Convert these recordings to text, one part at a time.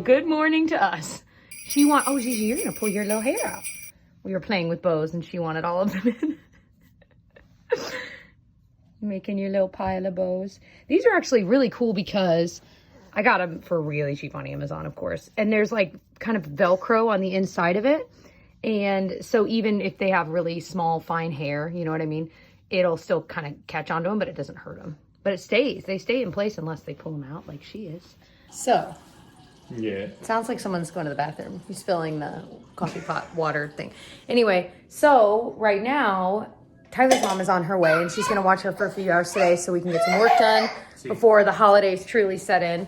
good morning to us. Oh, Gigi, you're gonna pull your little hair out. We were playing with bows and she wanted all of them in. Making your little pile of bows. These are actually really cool because I got them for really cheap on Amazon, of course. And there's like kind of Velcro on the inside of it. And so even if they have really small, fine hair, you know what I mean? It'll still kind of catch onto them, but it doesn't hurt them. But it stays. They stay in place unless they pull them out like she is. So. Yeah. It sounds like someone's going to the bathroom. He's spilling the coffee pot water thing. Anyway, so right now, Tyler's mom is on her way and she's going to watch her for a few hours today so we can get some work done before the holidays truly set in.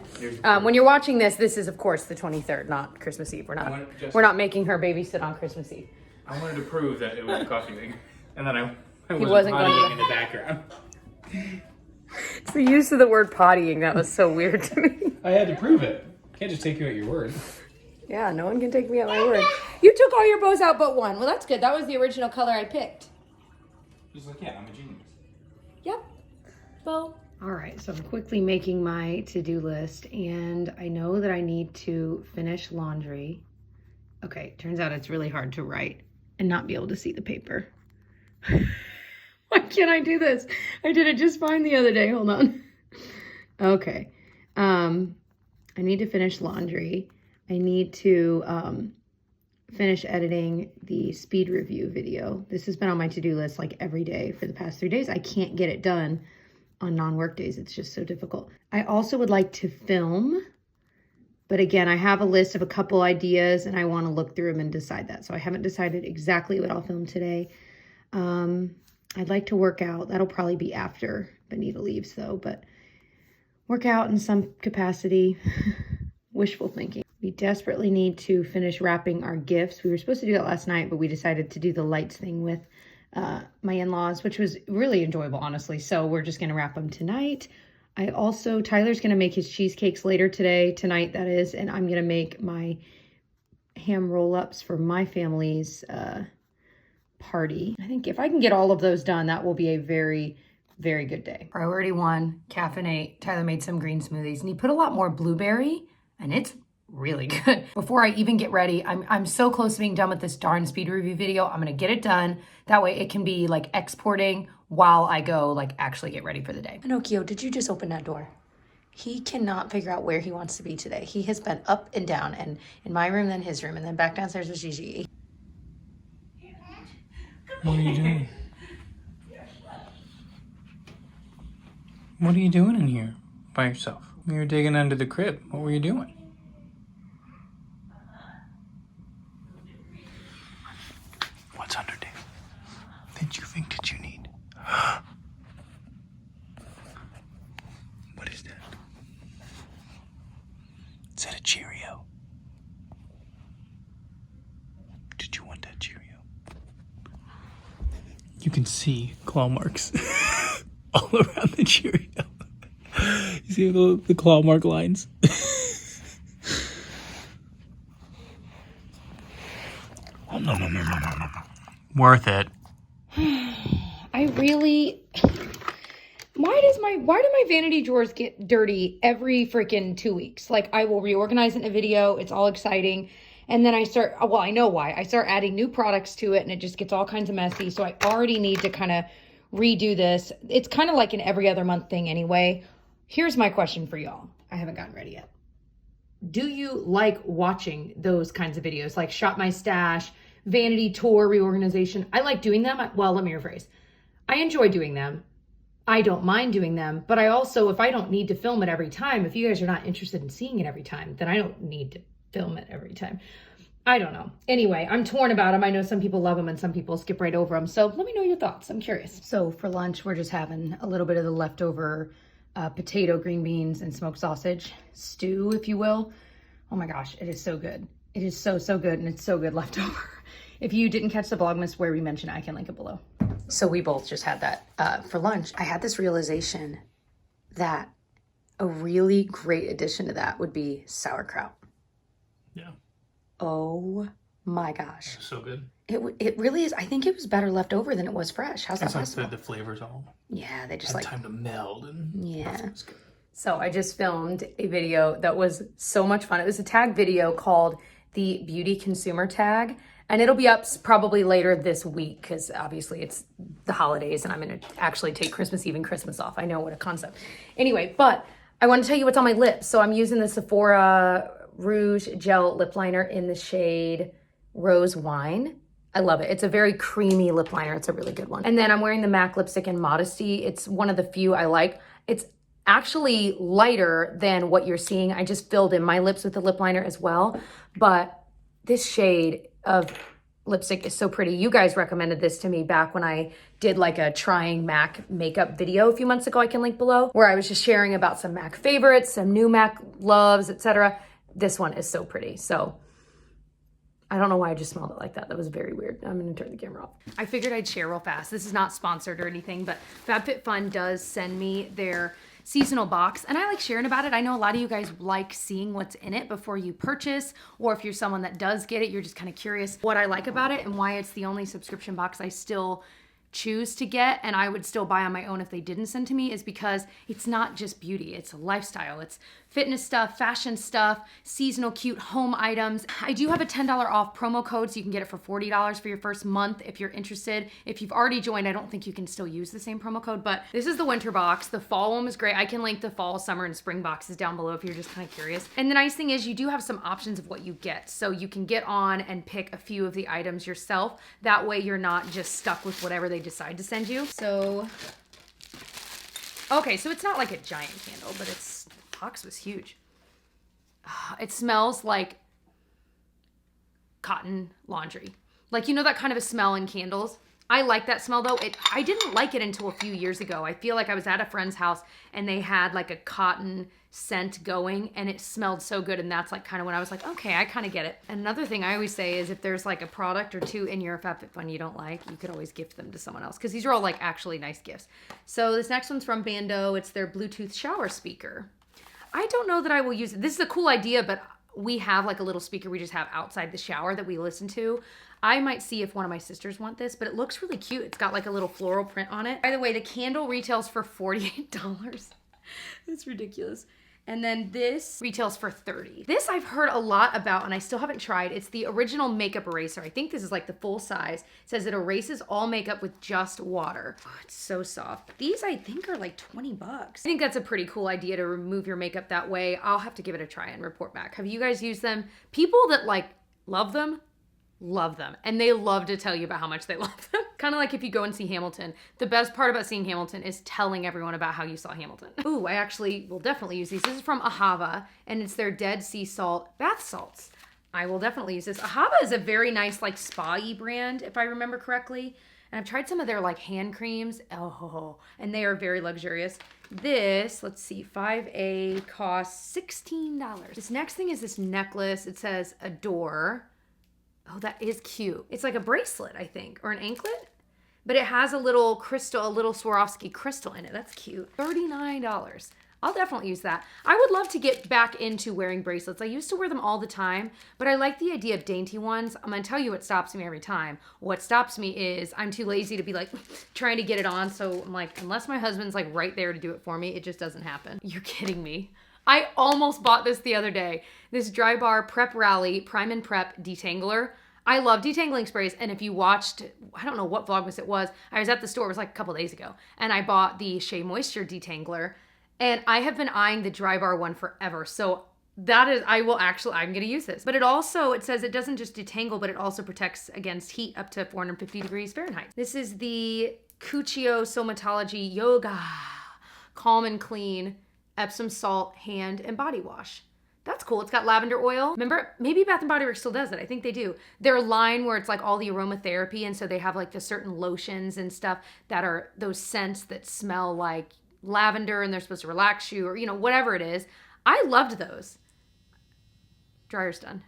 When you're watching this, this is of course the 23rd, not Christmas Eve. We're not making her babysit on Christmas Eve. I wanted to prove that it was a coffee maker. And then I wasn't going to in the background. It's the use of the word pottying that was so weird to me. I had to prove it. Can't just take you at your word. Yeah, no one can take me at my word. You took all your bows out but one. Well, that's good. That was the original color I picked. Just like, yeah, I'm a genius. Yep. Bow. All right, so I'm quickly making my to-do list, and I know that I need to finish laundry. Okay, turns out it's really hard to write and not be able to see the paper. Why can't I do this? I did it just fine the other day. Hold on. Okay. I need to finish laundry. I need to finish editing the speed review video. This has been on my to-do list like every day for the past 3 days. I can't get it done on non-work days. It's just so difficult. I also would like to film, but again, I have a list of a couple ideas and I want to look through them and decide that. So I haven't decided exactly what I'll film today. I'd like to work out. That'll probably be after Benita leaves though, but work out in some capacity. Wishful thinking. We desperately need to finish wrapping our gifts. We were supposed to do that last night, but we decided to do the lights thing with my in-laws, which was really enjoyable, honestly. So we're just going to wrap them tonight. Tyler's going to make his cheesecakes later tonight that is, and I'm going to make my ham roll-ups for my family's party. I think if I can get all of those done, that will be a very, very good day. Priority 1, caffeinate. Tyler made some green smoothies and he put a lot more blueberry and it's really good. Before I even get ready, I'm so close to being done with this darn speed review video. I'm gonna get it done. That way it can be like exporting while I go like actually get ready for the day. Pinocchio, did you just open that door? He cannot figure out where he wants to be today. He has been up and down and in my room, then his room, and then back downstairs with Gigi. What are you doing? What are you doing in here by yourself? You were digging under the crib. What were you doing? What's under there that you think that you need? What is that? Is that a Cheerio? Did you want that Cheerio? You can see claw marks all around the Cheerio. You see the claw mark lines? Oh, no. Worth it. Why do my vanity drawers get dirty every freaking 2 weeks? Like I will reorganize it in a video. It's all exciting. And then I know why. I start adding new products to it and it just gets all kinds of messy. So I already need to kind of redo this. It's kind of like an every other month thing anyway. Here's my question for y'all. I haven't gotten ready yet. Do you like watching those kinds of videos? Like Shop My Stash, Vanity Tour Reorganization? I like doing them. Well, let me rephrase. I enjoy doing them. I don't mind doing them. But I also, if I don't need to film it every time, if you guys are not interested in seeing it every time, then I don't need to film it every time. I don't know. Anyway, I'm torn about them. I know some people love them and some people skip right over them. So let me know your thoughts. I'm curious. So for lunch, we're just having a little bit of the leftover potato, green beans, and smoked sausage stew, if you will. Oh my gosh, it is so good. It is so, so good, and it's so good left over. If you didn't catch the Vlogmas where we mentioned it, I can link it below. So we both just had that for lunch. I had this realization that a really great addition to that would be sauerkraut. Yeah. Oh my gosh. So good. It really is. I think it was better left over than it was fresh. How's that possible? The flavors all. Yeah, they just had like time to meld and yeah. So I just filmed a video that was so much fun. It was a tag video called the Beauty Consumer Tag, and it'll be up probably later this week because obviously it's the holidays and I'm gonna actually take Christmas Eve and Christmas off. I know, what a concept. Anyway, but I want to tell you what's on my lips. So I'm using the Sephora Rouge Gel Lip Liner in the shade Rose Wine. I love it. It's a very creamy lip liner. It's a really good one. And then I'm wearing the MAC lipstick in Modesty. It's one of the few I like. It's actually lighter than what you're seeing. I just filled in my lips with the lip liner as well. But this shade of lipstick is so pretty. You guys recommended this to me back when I did like a trying MAC makeup video a few months ago. I can link below, where I was just sharing about some MAC favorites, some new MAC loves, etc. This one is so pretty. So I don't know why I just smelled it like that. That was very weird. I'm gonna turn the camera off. I figured I'd share real fast. This is not sponsored or anything, but FabFitFun does send me their seasonal box, and I like sharing about it. I know a lot of you guys like seeing what's in it before you purchase, or if you're someone that does get it, you're just kind of curious what I like about it and why it's the only subscription box I still choose to get, and I would still buy on my own if they didn't send to me, is because it's not just beauty, it's a lifestyle. It's fitness stuff, fashion stuff, seasonal cute home items. I do have a $10 off promo code, so you can get it for $40 for your first month if you're interested. If you've already joined, I don't think you can still use the same promo code, but this is the winter box. The fall one was great. I can link the fall, summer, and spring boxes down below if you're just kind of curious. And the nice thing is you do have some options of what you get, so you can get on and pick a few of the items yourself. That way you're not just stuck with whatever they decide to send you. So, okay, so it's not like a giant candle, but the box was huge. It smells like cotton laundry. Like, you know that kind of a smell in candles? I like that smell though. I didn't like it until a few years ago. I feel like I was at a friend's house and they had like a cotton scent going and it smelled so good, and that's like kind of when I was like, okay, I kind of get it. And another thing I always say is if there's like a product or two in your FabFitFun you don't like, you could always gift them to someone else, because these are all like actually nice gifts. So this next one's from Bando. It's their Bluetooth shower speaker. I don't know that I will use it. This is a cool idea, but we have like a little speaker we just have outside the shower that we listen to. I might see if one of my sisters want this, but it looks really cute. It's got like a little floral print on it. By the way, the candle retails for $48. It's ridiculous. And then this retails for $30. This I've heard a lot about and I still haven't tried. It's the original makeup eraser. I think this is like the full size. It says it erases all makeup with just water. Oh, it's so soft. These I think are like 20 bucks. I think that's a pretty cool idea to remove your makeup that way. I'll have to give it a try and report back. Have you guys used them? People that like love them, and they love to tell you about how much they love them. Kind of like if you go and see Hamilton. The best part about seeing Hamilton is telling everyone about how you saw Hamilton. Ooh, I actually will definitely use these. This is from Ahava, and it's their Dead Sea Salt bath salts. I will definitely use this. Ahava is a very nice like spa-y brand, if I remember correctly. And I've tried some of their like hand creams. Oh, and they are very luxurious. This, let's see, 5A costs $16. This next thing is this necklace. It says Adore. Oh, that is cute. It's like a bracelet, I think, or an anklet, but it has a little crystal, a little Swarovski crystal in it. That's cute. $39. I'll definitely use that. I would love to get back into wearing bracelets. I used to wear them all the time, but I like the idea of dainty ones. I'm gonna tell you what stops me every time. What stops me is I'm too lazy to be like trying to get it on. So I'm like, unless my husband's like right there to do it for me, it just doesn't happen. You're kidding me. I almost bought this the other day. This Dry Bar Prep Rally Prime and Prep Detangler. I love detangling sprays, and if you watched, I don't know what Vlogmas it was, I was at the store, it was like a couple days ago, and I bought the Shea Moisture Detangler, and I have been eyeing the Dry Bar one forever, so that is, I'm gonna use this. But it says it doesn't just detangle, but it also protects against heat up to 450 degrees Fahrenheit. This is the Cuccio Somatology Yoga Calm and Clean Epsom Salt Hand and Body Wash. That's cool. It's got lavender oil. Remember, maybe Bath & Body Works still does it. I think they do. Their line where it's like all the aromatherapy, and so they have like the certain lotions and stuff that are those scents that smell like lavender and they're supposed to relax you, or, you know, whatever it is. I loved those. Dryer's done.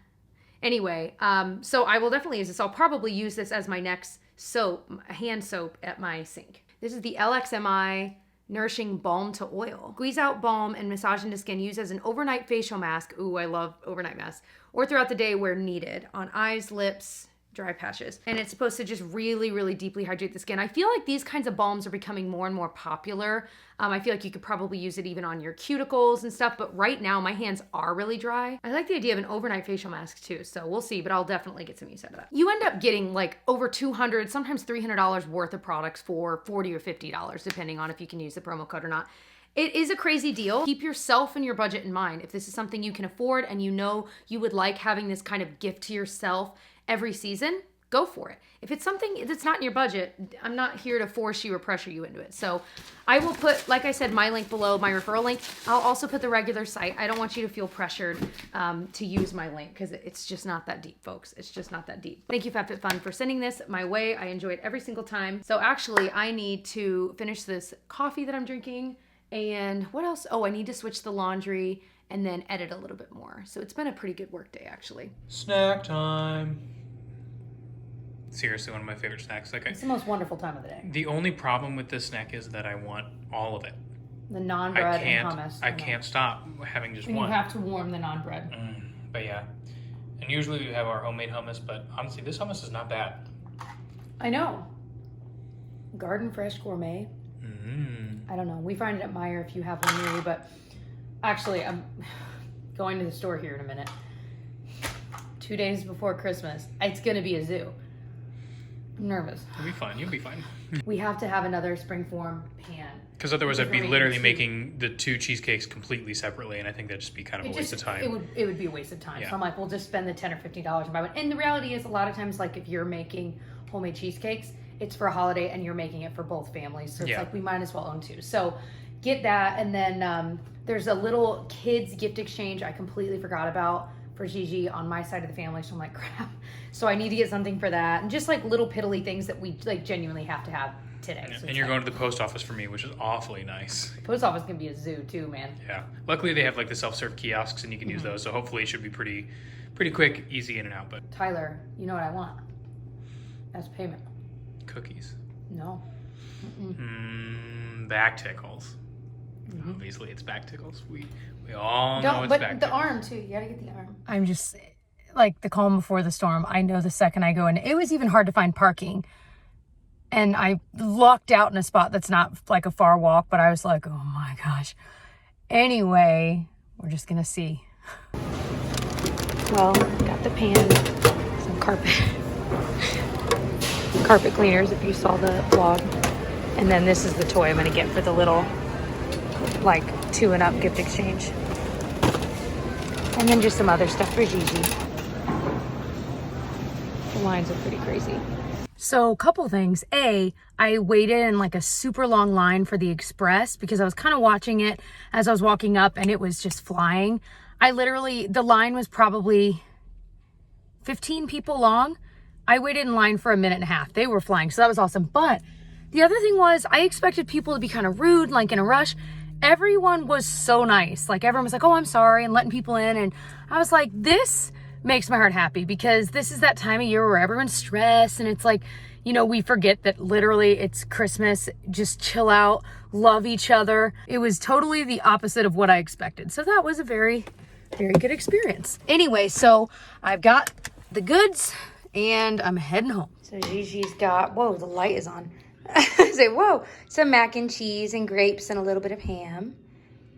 Anyway, so I will definitely use this. I'll probably use this as my next soap, hand soap at my sink. This is the LXMI Nourishing Balm to Oil. Squeeze out balm and massage into skin. Use as an overnight facial mask. Ooh, I love overnight masks. Or throughout the day where needed. On eyes, lips, dry patches. And it's supposed to just really, really deeply hydrate the skin. I feel like these kinds of balms are becoming more and more popular. I feel like you could probably use it even on your cuticles and stuff, but right now my hands are really dry. I like the idea of an overnight facial mask too, so we'll see, but I'll definitely get some use out of that. You end up getting like over $200, sometimes $300 worth of products for $40 or $50, depending on if you can use the promo code or not. It is a crazy deal. Keep yourself and your budget in mind. If this is something you can afford and you know you would like having this kind of gift to yourself every season, go for it. If it's something that's not in your budget, I'm not here to force you or pressure you into it. So I will put, like I said, my link below, my referral link. I'll also put the regular site. I don't want you to feel pressured to use my link because it's just not that deep, folks. It's just not that deep. Thank you, FabFitFun, for sending this my way. I enjoy it every single time. So actually, I need to finish this coffee that I'm drinking. And what else? Oh, I need to switch the laundry and then edit a little bit more. So it's been a pretty good work day, actually. Snack time. Seriously, one of my favorite snacks. Like it's the most wonderful time of the day. The only problem with this snack is that I want all of it. The non-bread and hummus. I can't stop having just one. You have to warm the non-bread. But yeah. And usually we have our homemade hummus, but honestly, this hummus is not bad. I know. Garden Fresh Gourmet. I don't know. We find it at Meijer if you have one near you, but actually I'm going to the store here in a minute. 2 days before Christmas. It's going to be a zoo. I'm nervous. You'll be fine. You'll be fine. We have to have another springform pan. Because otherwise I'd be literally making the 2 cheesecakes completely separately, and I think that'd just be kind of a waste of time. It would be a waste of time. Yeah. So I'm like, we'll just spend the $10 or $15 and buy one. And the reality is a lot of times, like if you're making homemade cheesecakes, it's for a holiday and you're making it for both families. So it's like we might as well own 2. So get that. And then there's a little kids gift exchange I completely forgot about for Gigi on my side of the family. So I'm like, crap. So I need to get something for that. And just like little piddly things that we like genuinely have to have today. Yeah. So and you're going to the post office for me, which is awfully nice. The post office can be a zoo too, man. Yeah. Luckily they have like the self-serve kiosks and you can use those. So hopefully it should be pretty quick, easy in and out. But Tyler, you know what I want? As payment. Cookies. No. Back tickles. Obviously it's back tickles. We all know it's back tickles. But the arm too. You gotta get the arm. I'm just like the calm before the storm. I know the second I go in. It was even hard to find parking. And I lucked out in a spot that's not like a far walk, but I was like, oh my gosh. Anyway, we're just gonna see. Well, got the pan, some carpet cleaners if you saw the vlog. And then this is the toy I'm gonna get for the little like 2 and up gift exchange. And then just some other stuff for Gigi. The lines are pretty crazy. So a couple things. A, I waited in like a super long line for the express because I was kind of watching it as I was walking up and it was just flying. The line was probably 15 people long. I waited in line for 1.5 minutes. They were flying, so that was awesome. But the other thing was I expected people to be kind of rude, like in a rush. Everyone was so nice. Like everyone was like, oh, I'm sorry, and letting people in. And I was like, this makes my heart happy because this is that time of year where everyone's stressed and it's like, you know, we forget that literally it's Christmas. Just chill out, love each other. It was totally the opposite of what I expected. So that was a very, very good experience. Anyway, so I've got the goods and I'm heading home. So Gigi's got, whoa, the light is on. I say, whoa, some mac and cheese and grapes and a little bit of ham.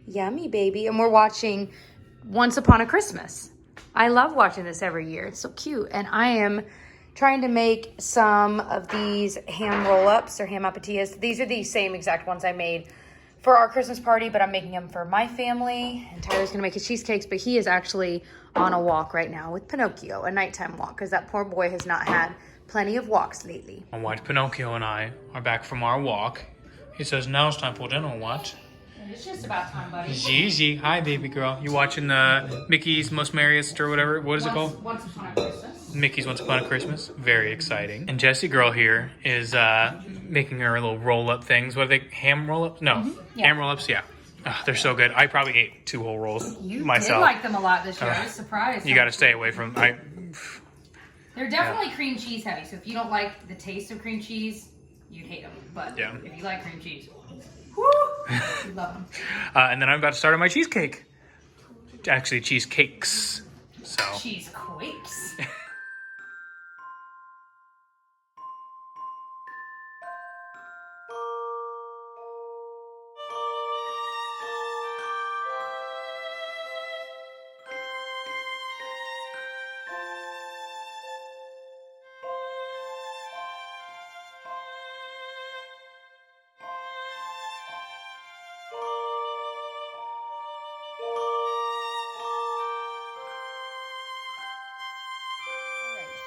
Yummy, baby. And we're watching Once Upon a Christmas. I love watching this every year. It's so cute. And I am trying to make some of these ham roll-ups or ham apatillas. These are the same exact ones I made for our Christmas party, but I'm making them for my family. And Tyler's gonna make his cheesecakes, but he is actually on a walk right now with Pinocchio, a nighttime walk, because that poor boy has not had plenty of walks lately. My wife Pinocchio and I are back from our walk. He says, now it's time for dinner, what? It's just about time, buddy. Gigi, hi baby girl. You watching Mickey's Most Merriest or whatever? What is it called? Once Upon a Christmas. Mickey's Once Upon a Christmas. Very exciting. And Jessie girl here is making her little roll-up things. What are they? Ham roll-ups? No. Yeah. Ham roll-ups, yeah. Oh, they're so good. I probably ate 2 whole rolls myself. You did like them a lot this year. I was surprised. You got to stay away from... They're definitely cream cheese heavy, so if you don't like the taste of cream cheese, you'd hate them. But if you like cream cheese, woo, you love them. And then I'm about to start on my cheesecake. Actually, cheesecakes. So. Cheesequakes.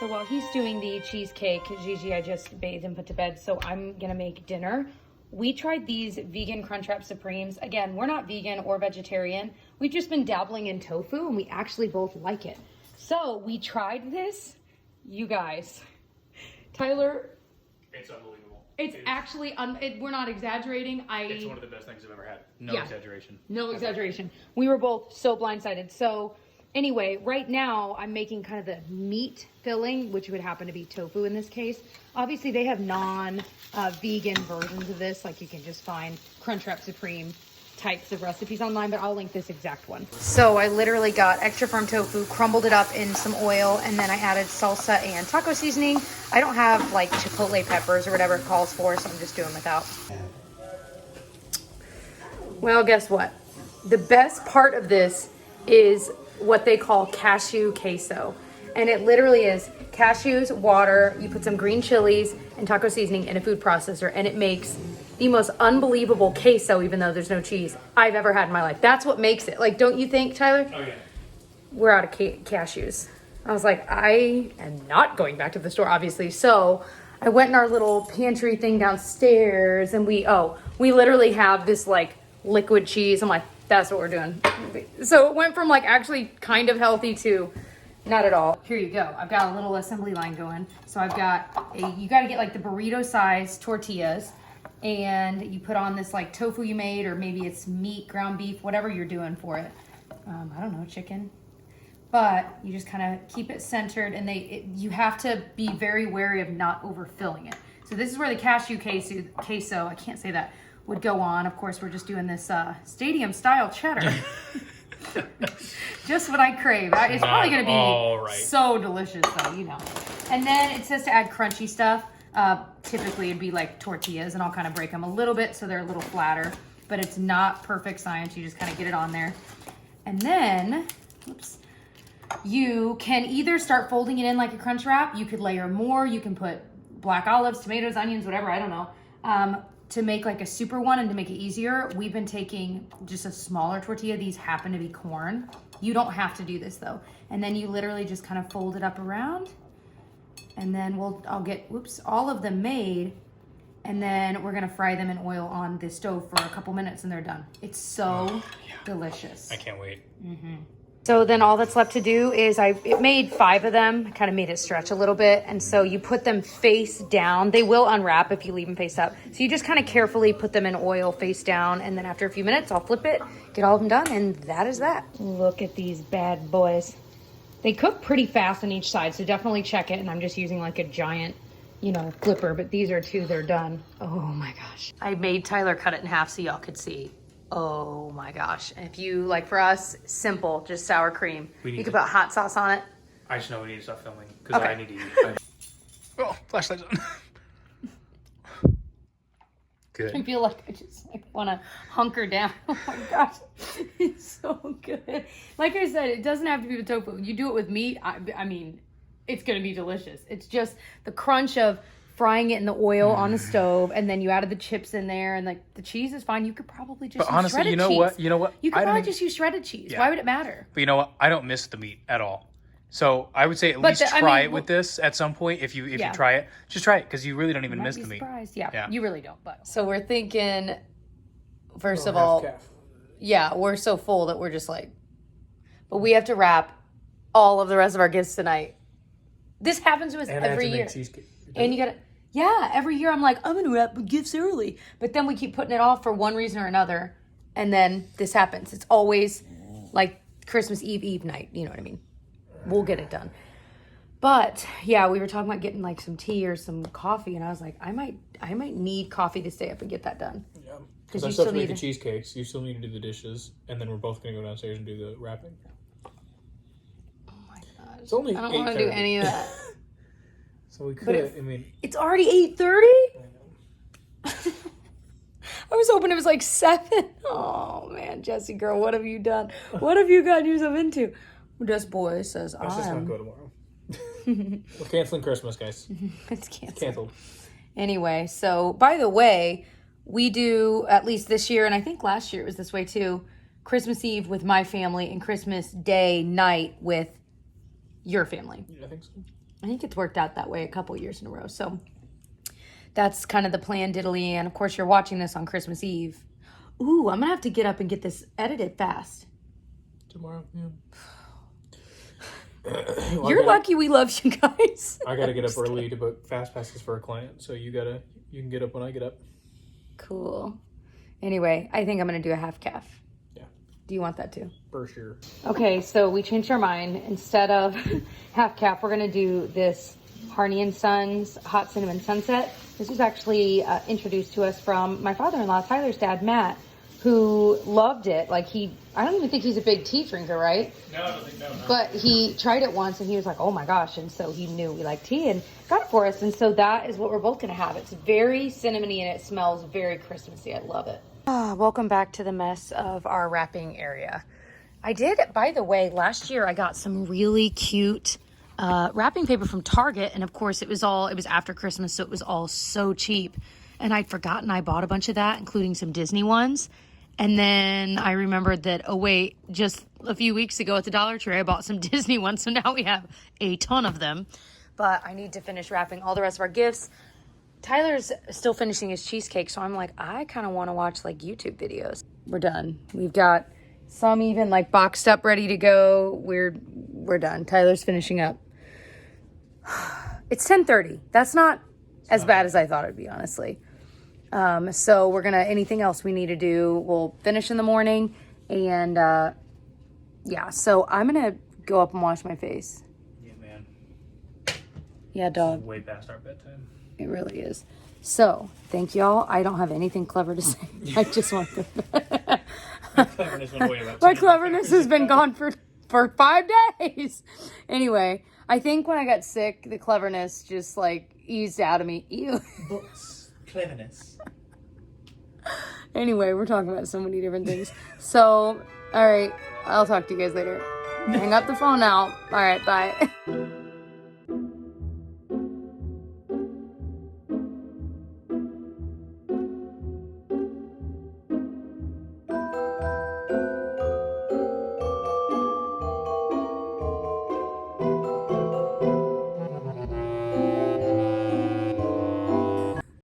So while he's doing the cheesecake, Gigi, I just bathed and put to bed, so I'm gonna make dinner. We tried these vegan Crunchwrap Supremes. Again, we're not vegan or vegetarian. We've just been dabbling in tofu, and we actually both like it. So we tried this. You guys, Tyler. It's unbelievable. It's actually, we're not exaggerating. It's one of the best things I've ever had. No exaggeration. No exaggeration. We were both so blindsided. So anyway, right now I'm making kind of the meat filling, which would happen to be tofu in this case. Obviously they have non-vegan versions of this. Like you can just find Crunchwrap Supreme types of recipes online, but I'll link this exact one. So I literally got extra firm tofu, crumbled it up in some oil, and then I added salsa and taco seasoning. I don't have like chipotle peppers or whatever it calls for, so I'm just doing without. Well, guess what? The best part of this is what they call cashew queso. And it literally is cashews, water, you put some green chilies and taco seasoning in a food processor, and it makes the most unbelievable queso, even though there's no cheese, I've ever had in my life. That's what makes it. Like, don't you think, Tyler? Oh, yeah. We're out of cashews. I was like, I am not going back to the store, obviously. So I went in our little pantry thing downstairs, and we literally have this like liquid cheese. I'm like, that's what we're doing. So it went from like actually kind of healthy to not at all. Here you go. I've got a little assembly line going. So I've got you got to get like the burrito size tortillas, and you put on this like tofu you made, or maybe it's meat, ground beef, whatever you're doing for it. I don't know, chicken. But you just kind of keep it centered, and you have to be very wary of not overfilling it. So this is where the cashew queso, I can't say that, would go on. Of course, we're just doing this stadium style cheddar. Just what I crave. It's probably going to be so delicious though, you know. And then it says to add crunchy stuff. Typically it'd be like tortillas, and I'll kind of break them a little bit so they're a little flatter, but it's not perfect science. You just kind of get it on there. And then, oops, you can either start folding it in like a crunch wrap. You could layer more. You can put black olives, tomatoes, onions, whatever, I don't know. To make like a super one and to make it easier, we've been taking just a smaller tortilla. These happen to be corn. You don't have to do this though. And then you literally just kind of fold it up around, and then I'll get, all of them made, and then we're gonna fry them in oil on the stove for a couple minutes, and they're done. It's so delicious. I can't wait. Mm-hmm. So then all that's left to do is it made 5 of them. I kind of made it stretch a little bit. And so you put them face down. They will unwrap if you leave them face up. So you just kind of carefully put them in oil face down. And then after a few minutes, I'll flip it, get all of them done. And that is that. Look at these bad boys. They cook pretty fast on each side. So definitely check it. And I'm just using like a giant, flipper. But these are 2, they're done. Oh my gosh. I made Tyler cut it in half so y'all could see. Oh my gosh. And if you, like for us, simple, just sour cream. You could put hot sauce on it. I just know we need to stop filming because I need to eat. Oh, flashlight's on. Good. I feel like I just want to hunker down. Oh my gosh. It's so good. Like I said, it doesn't have to be with tofu. You do it with meat, I mean, it's going to be delicious. It's just the crunch of frying it in the oil on the stove, and then you added the chips in there, and like the cheese is fine. You could probably just use honestly, shredded you know cheese. what? You know what? You could probably just use shredded cheese. Yeah. Why would it matter? But you know what? I don't miss the meat at all. So I would say at least try it with this at some point. If you try it, just try it, because you really don't even miss the meat. Yeah, you really don't. But so we're thinking, first of all, we're so full that we're just like, but we have to wrap all of the rest of our gifts tonight. This happens to us every year. And you gotta. Yeah, every year I'm like, I'm going to wrap gifts early. But then we keep putting it off for one reason or another. And then this happens. It's always like Christmas Eve night. You know what I mean? We'll get it done. But yeah, we were talking about getting like some tea or some coffee. And I was like, I might need coffee to stay up and get that done. Yeah. Because I still have to make the cheesecakes. You still need to do the dishes. And then we're both going to go downstairs and do the wrapping. Oh my gosh. It's only I don't want to do any of that. So we could, it's already 8:30? I was hoping it was like 7. Oh man, Jessie girl, what have you done? What have you gotten yourself into? Just boy says Let's just not go tomorrow. We're canceling Christmas, guys. It's canceled. Anyway, so by the way, we do, at least this year, and I think last year it was this way too, Christmas Eve with my family and Christmas Day night with your family. Yeah, I think so. I think it's worked out that way a couple years in a row. So that's kind of the plan, diddly. And of course, you're watching this on Christmas Eve. Ooh, I'm gonna have to get up and get this edited fast. Tomorrow, yeah. You're lucky we love you guys. I gotta get up early to book fast passes for a client, so you can get up when I get up. Cool. Anyway, I think I'm gonna do a half calf. Yeah. Do you want that too? For sure. Okay, so we changed our mind. Instead of half calf, we're gonna do this Harney & Sons Hot Cinnamon Sunset. This was actually introduced to us from my father-in-law, Tyler's dad, Matt, who loved it. Like I don't even think he's a big tea drinker, right? No, I don't think no. But he tried it once and he was like, oh my gosh. And so he knew we like tea and got it for us. And so that is what we're both going to have. It's very cinnamony and it smells very Christmassy. I love it. Welcome back to the mess of our wrapping area. I did, by the way, last year I got some really cute wrapping paper from Target. And of course it was after Christmas. So it was all so cheap. And I'd forgotten I bought a bunch of that, including some Disney ones. And then I remembered that, oh wait, just a few weeks ago at the Dollar Tree, I bought some Disney ones. So now we have a ton of them. But I need to finish wrapping all the rest of our gifts. Tyler's still finishing his cheesecake. So I'm like, I kind of want to watch like YouTube videos. We're done. We've got some even like boxed up, ready to go. We're done. Tyler's finishing up. It's 10:30. That's not as bad as I thought it'd be, honestly. So we're gonna, anything else we need to do, we'll finish in the morning. And yeah, so I'm gonna go up and wash my face. Yeah, man. Yeah, dog. Way past our bedtime. It really is. So thank y'all. I don't have anything clever to say. I just want to. My cleverness has been gone for 5 days. Anyway, I think when I got sick, the cleverness just like eased out of me. Ew. Books. Cleverness. Anyway, we're talking about so many different things. So, all right, I'll talk to you guys later. Hang up the phone now. All right, bye.